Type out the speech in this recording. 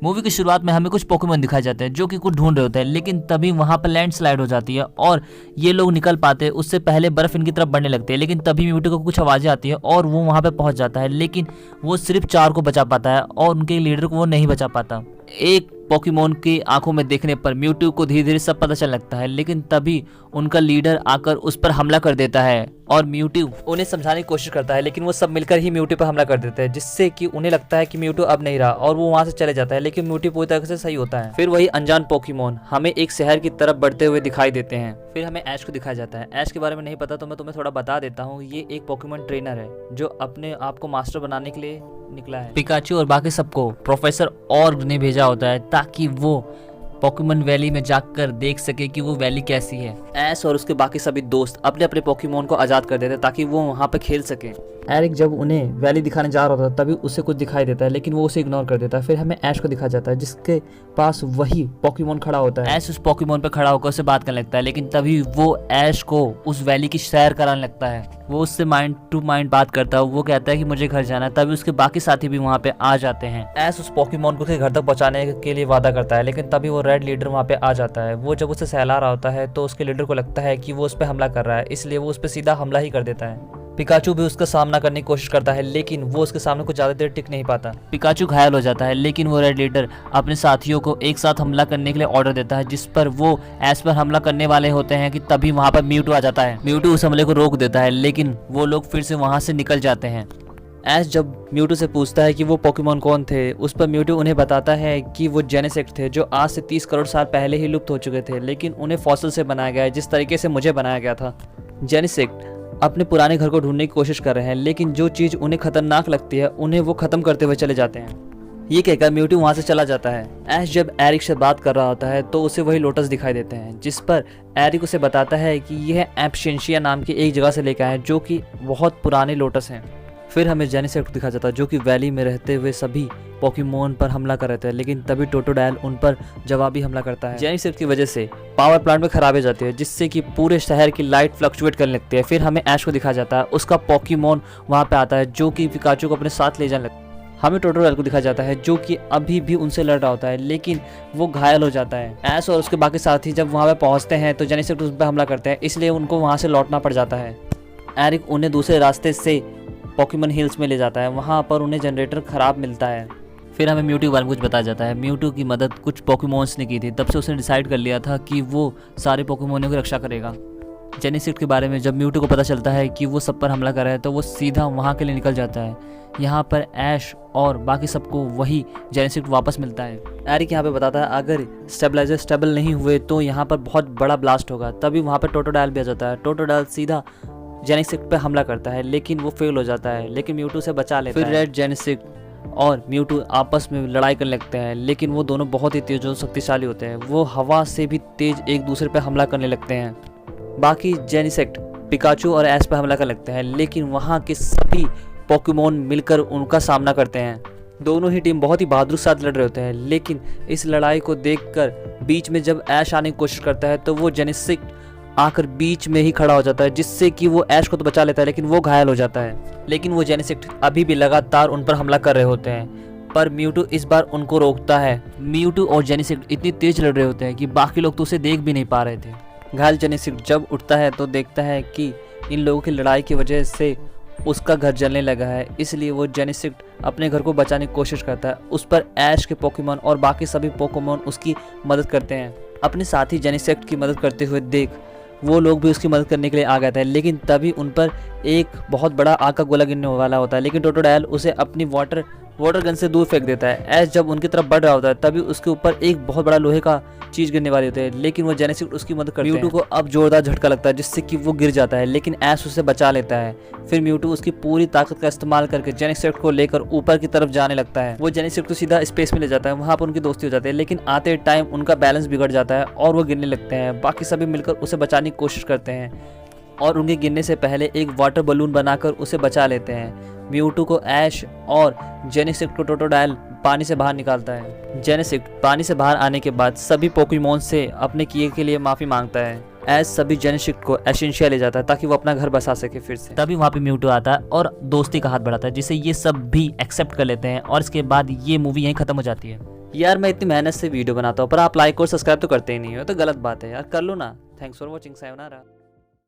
Movie की शुरुआत में हमें कुछ पोकेमोन दिखाए जाते हैं जो कि कुछ ढूंढ रहे होते हैं, लेकिन तभी वहां पर लैंडस्लाइड हो जाती है और ये लोग निकल पाते हैं। उससे पहले बर्फ इनकी तरफ बढ़ने लगती है, लेकिन तभी म्यूटू को कुछ आवाजें आती है और वो वहां पे पहुंच जाता है, लेकिन वो सिर्फ 4 को बचा पाता है और उनके लीडर को वो नहीं बचा पाता। एक पोकेमोन की आंखों में देखने पर म्यूटू को धीरे धीरे सब पता चलने लगता है, लेकिन तभी उनका लीडर आकर उस पर हमला कर देता है और म्यूटू उन्हें समझाने की कोशिश करता है, लेकिन वो सब मिलकर ही म्यूटू पर हमला कर देते हैं, जिससे कि उन्हें लगता है कि म्यूटू अब नहीं रहा और वो वहां से चले जाता है। लेकिन म्यूटू पूरी तरह से सही होता है। फिर वही अनजान पोकेमोन हमें एक शहर की तरफ बढ़ते हुए दिखाई देते हैं। फिर हमें ऐश को दिखाया जाता है। ऐश के बारे में नहीं पता तो मैं तुम्हें थोड़ा बता देता हूँ। ये एक पोकेमोन ट्रेनर है जो अपने आप को मास्टर बनाने के लिए निकला है। पिकाचू और बाकी सबको प्रोफेसर ऑर्ग ने भेजा होता है ताकि वो पोकेमोन वैली में जाकर देख सके कि वो वैली कैसी है। ऐश और उसके बाकी सभी दोस्त अपने अपने पोकेमोन को आजाद कर देते हैं ताकि वो वहाँ पे खेल सके। एरिक जब उन्हें वैली दिखाने जा रहा था तभी उसे कुछ दिखाई देता है, लेकिन वो उसे इग्नोर कर देता है। फिर हमें ऐश को दिखाया जाता है जिसके पास वही पोकेमोन खड़ा होता है। ऐश उस पोकेमोन पे खड़ा होकर उससे बात करने लगता है, लेकिन तभी वो ऐश को उस वैली की सैर कराने लगता है। वो उससे माइंड टू माइंड बात करता है। वो कहता है कि मुझे घर जाना है। तभी उसके बाकी साथी भी वहाँ पे आ जाते हैं। ऐश उस पोकेमोन को घर तक पहुँचाने के लिए वादा करता है, लेकिन तभी वो रेड लीडर वहाँ पे आ जाता है। वो जब उसे सहला रहा होता है तो उसके लीडर को लगता है कि वो उस पर हमला कर रहा है, इसलिए वो उस पर सीधा हमला ही कर देता है। पिकाचू भी उसका सामना करने की कोशिश करता है, लेकिन वो उसके सामने कुछ ज्यादा देर टिक नहीं पाता। पिकाचू घायल हो जाता है, लेकिन वो रेड लीडर अपने साथियों को एक साथ हमला करने के लिए ऑर्डर देता है, जिस पर वो ऐश पर हमला करने वाले होते हैं कि तभी वहां पर म्यूटू आ जाता है। म्यूटू उस हमले को रोक देता है, लेकिन वो लोग फिर से वहां से निकल जाते हैं। ऐश जब म्यूटू से पूछता है कि वो पोकेमोन कौन थे, उस पर म्यूटू उन्हें बताता है कि वो जेनेसेक्ट थे जो आज से 30 करोड़ साल पहले ही लुप्त हो चुके थे, लेकिन उन्हें फॉसिल से बनाया गया है जिस तरीके से मुझे बनाया गया था। जेनेसेक्ट अपने पुराने घर को ढूंढने की कोशिश कर रहे हैं, लेकिन जो चीज़ उन्हें खतरनाक लगती है उन्हें वो खत्म करते हुए चले जाते हैं। ये कहकर म्यूटू वहां से चला जाता है। ऐश जब एरिक से बात कर रहा होता है तो उसे वही लोटस दिखाई देते हैं, जिस पर एरिक उसे बताता है कि यह एप्शेंशिया नाम की एक जगह से लेकर आए जो कि बहुत पुराने लोटस हैं। फिर हमें जेनेसेक्ट दिखा जाता है जो कि वैली में रहते हुए सभी पोकेमोन पर हमला कर रहे थे, लेकिन तभी टोटोडाइल उन पर जवाबी हमला करता है। जेनेसेक्ट की वजह से पावर प्लांट में खराबी जाती है, जिससे कि पूरे शहर की लाइट फ्लक्चुएट करने लगती है। फिर हमें ऐश को दिखाया जाता है, उसका पोकेमोन वहाँ पे आता है जो कि पिकाचू को अपने साथ ले जाने लगता है। हमें टोटोडाइल को दिखाया जाता है जो कि अभी भी उनसे लड़ रहा होता है, लेकिन वो घायल हो जाता है। ऐश और उसके बाकी साथी जब वहाँ पे पहुँचते हैं तो जेनेसेक्ट उस पर हमला करते हैं, इसलिए उनको वहाँ से लौटना पड़ जाता है। एरिक उन्हें दूसरे रास्ते से पोकेमोन हिल्स में ले जाता है, वहाँ पर उन्हें जनरेटर खराब मिलता है। फिर हमें म्यूटू के बारे में कुछ बताया जाता है। म्यूटू की मदद कुछ पोकेमोन्स ने की थी, तब से उसने डिसाइड कर लिया था कि वो सारे पोकेमोनों की रक्षा करेगा। जेनेसेक्ट के बारे में जब म्यूटू को पता चलता है कि वो सब पर हमला कर रहा है तो वो सीधा वहाँ के लिए निकल जाता है। यहाँ पर ऐश और बाकी सबको वही जेनेसेक्ट वापस मिलता है। एरिक यहाँ पे बताता है अगर स्टेबलाइजर स्टेबल नहीं हुए तो यहाँ पर बहुत बड़ा ब्लास्ट होगा। तभी वहाँ पर टोटोडाइल भी आ जाता है। टोटोडाइल सीधा जेनेसेक्ट पे हमला करता है, लेकिन वो फेल हो जाता है, लेकिन म्यूटू से बचा लेता है। फिर रेड जेनेसेक्ट और म्यूटू आपस में लड़ाई करने लगते हैं, लेकिन वो दोनों बहुत ही तेज और शक्तिशाली होते हैं। वो हवा से भी तेज एक दूसरे पे हमला करने लगते हैं। बाकी जेनेसेक्ट पिकाचू और ऐश पे हमला करने लगते हैं, लेकिन वहाँ के सभी पोकेमोन मिलकर उनका सामना करते हैं। दोनों ही टीम बहुत ही बहादुर साथ लड़ रहे होते हैं, लेकिन इस लड़ाई को देखकर बीच में जब ऐश आने की कोशिश करता है तो वो जेनेसेक्ट आकर बीच में ही खड़ा हो जाता है, जिससे कि वो ऐश को तो बचा लेता है, लेकिन वो घायल हो जाता है। लेकिन वो जेनेसेक्ट अभी भी लगातार उन पर हमला कर रहे होते हैं, पर म्यूटू इस बार उनको रोकता है। म्यूटू और जेनेसेक्ट इतनी तेज लड़ रहे होते हैं कि बाकी लोग तो उसे देख भी नहीं पा रहे थे। घायल जेनेसेक्ट जब उठता है तो देखता है कि इन लोगों की लड़ाई की वजह से उसका घर जलने लगा है, इसलिए वो जेनेसेक्ट अपने घर को बचाने की कोशिश करता है। उस पर ऐश के पोकेमोन और बाकी सभी पोकेमोन उसकी मदद करते हैं। अपने साथी जेनेसेक्ट की मदद करते हुए देख वो लोग भी उसकी मदद करने के लिए आ गए थे, लेकिन तभी उन पर एक बहुत बड़ा आग का गोला गिरने वाला होता है, लेकिन टोटोडाइल उसे अपनी वाटर गन से दूर फेंक देता है। ऐश जब उनकी तरफ बढ़ रहा होता है तभी उसके ऊपर एक बहुत बड़ा लोहे का चीज गिरने वाली होती है, लेकिन वो जेनेसेक्ट उसकी मदद करते हैं। म्यूटू को अब जोरदार झटका लगता है जिससे कि वो गिर जाता है, लेकिन ऐश उसे बचा लेता है। फिर म्यूटू उसकी पूरी ताकत का इस्तेमाल करके जेनेसेक्ट को लेकर ऊपर की तरफ जाने लगता है। वो जेनेसेक्ट को सीधा स्पेस में ले जाता है, वहाँ पर उनकी दोस्ती हो जाती है, लेकिन आते टाइम उनका बैलेंस बिगड़ जाता है और वो गिरने लगते हैं। बाकी सभी मिलकर उसे बचाने की कोशिश करते हैं और उनके गिरने से पहले एक वाटर बलून बनाकर उसे बचा लेते हैं। म्यूटू को ऐश और जेनेसेक्ट को टोटोडाइल पानी से बाहर निकालता है। जेनेसेक्ट पानी से बाहर आने के बाद सभी पोकेमोन से अपने किए के लिए माफी मांगता है। ऐश सभी जेनेसेक्ट को एसेंशिया ले जाता है ताकि वो अपना घर बसा सके फिर से। तभी वहाँ पे म्यूटू आता है और दोस्ती का हाथ बढ़ाता है, जिसे ये सब भी एक्सेप्ट कर लेते हैं और इसके बाद ये मूवी यहीं खत्म हो जाती है। यार मैं इतनी मेहनत से वीडियो बनाता हूँ पर आप लाइक और सब्सक्राइब तो करते ही नहीं हो, तो गलत बात है यार, कर लो ना। Thanks for watching, sayonara.